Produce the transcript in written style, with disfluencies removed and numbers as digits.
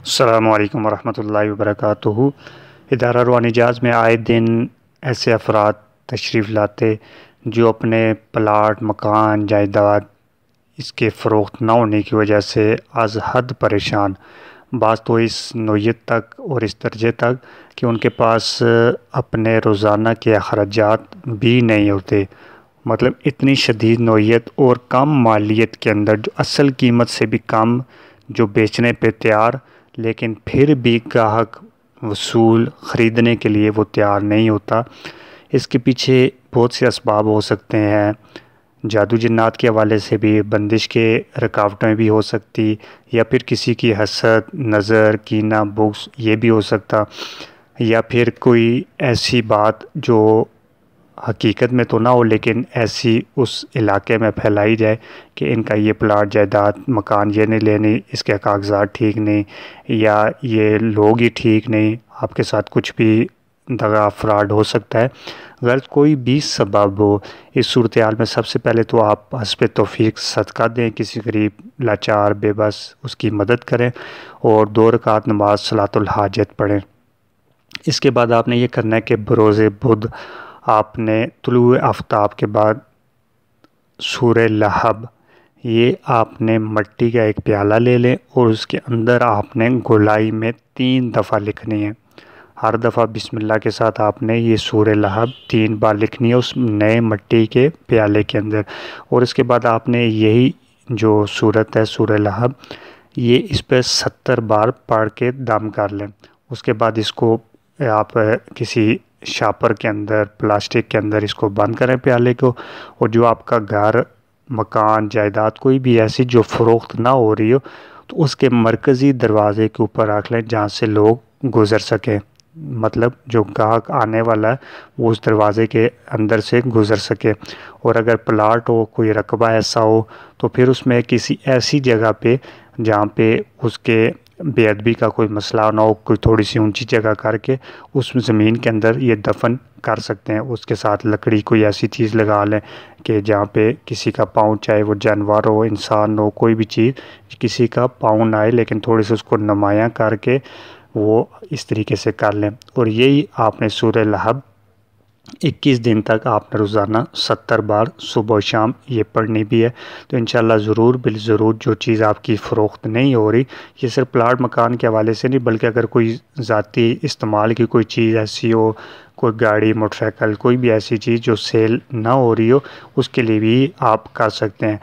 अस्सलामु अलैकुम वरहमतुल्लाहि वबरकातुहू। इदारा रूहानी जहाज़ में आए दिन ऐसे अफराद तशरीफ़ लाते जो अपने प्लाट, मकान, जायदाद इसके फ़रोख्त ना होने की वजह से अज़ हद परेशान, बाज़ तो इस नौयत तक और इस दर्जे तक कि उनके पास अपने रोज़ाना के अखराजात भी नहीं होते। मतलब इतनी शदीद नौयत और कम मालियत के अंदर जो असल कीमत से भी कम जो बेचने पे तैयार, लेकिन फिर भी ग्राहक वसूल ख़रीदने के लिए वो तैयार नहीं होता। इसके पीछे बहुत से असबाब हो सकते हैं। जादू जन्नात के हवाले से भी, बंदिश के रुकावटें भी हो सकती, या फिर किसी की हसद, नज़र, कीना, बुग़्ज़ ये भी हो सकता, या फिर कोई ऐसी बात जो हकीकत में तो ना हो लेकिन ऐसी उस इलाके में फैलाई जाए कि इनका ये प्लाट, जायदाद, मकान ये नहीं लेनी, इसके कागजात ठीक नहीं, या ये लोग ही ठीक नहीं, आपके साथ कुछ भी दगा फ्रॉड हो सकता है। अगर कोई भी सबब हो इस सूरत हाल में, सबसे पहले तो आप हस्ब तौफीक सदका दें, किसी गरीब, लाचार, बेबस उसकी मदद करें और 2 रकात नमाज सलातुल हाजत पढ़ें। इसके बाद आपने ये करना है कि बरोज़े बुध आपने तुलुए आफ्ताब के बाद सूरह लहब ये आपने मिट्टी का एक प्याला ले लें और उसके अंदर आपने गोलाई में 3 दफ़ा लिखनी है। हर दफ़ा बिस्मिल्लाह के साथ आपने ये सूरह लहब 3 बार लिखनी है उस नए मिट्टी के प्याले के अंदर। और इसके बाद आपने यही जो सूरत है सूरह लहब, ये इस पर 70 बार पढ़ के दम कर लें। उसके बाद इसको आप किसी शापर के अंदर, प्लास्टिक के अंदर इसको बंद करें प्याले को। और जो आपका घर, मकान, जायदाद कोई भी ऐसी जो फ़रोख्त ना हो रही हो, तो उसके मरकज़ी दरवाज़े के ऊपर रख लें जहाँ से लोग गुज़र सकें। मतलब जो ग्राहक आने वाला है वो उस दरवाज़े के अंदर से गुज़र सके। और अगर प्लाट हो, कोई रकबा ऐसा हो, तो फिर उसमें किसी ऐसी जगह पे जहाँ पे उसके बेअदबी का कोई मसला ना हो, कोई थोड़ी सी ऊंची जगह करके उस ज़मीन के अंदर ये दफन कर सकते हैं। उसके साथ लकड़ी कोई ऐसी चीज़ लगा लें कि जहाँ पे किसी का पाँव, चाहे वो जानवर हो, इंसान हो, कोई भी चीज़, किसी का पाँव ना आए, लेकिन थोड़ी सी उसको नुमायाँ करके वो इस तरीके से कर लें। और यही आपने सूरह लहब 21 दिन तक आपने रोज़ाना 70 बार सुबह शाम ये पढ़नी भी है। तो इंशाल्लाह ज़रूर बिल ज़रूर जो चीज़ आपकी फ़रोख्त नहीं हो रही, ये सिर्फ प्लाट, मकान के हवाले से नहीं, बल्कि अगर कोई ज़ाती इस्तेमाल की कोई चीज़ ऐसी हो, कोई गाड़ी, मोटरसाइकिल, कोई भी ऐसी चीज़ जो सेल ना हो रही हो, उसके लिए भी आप कर सकते हैं।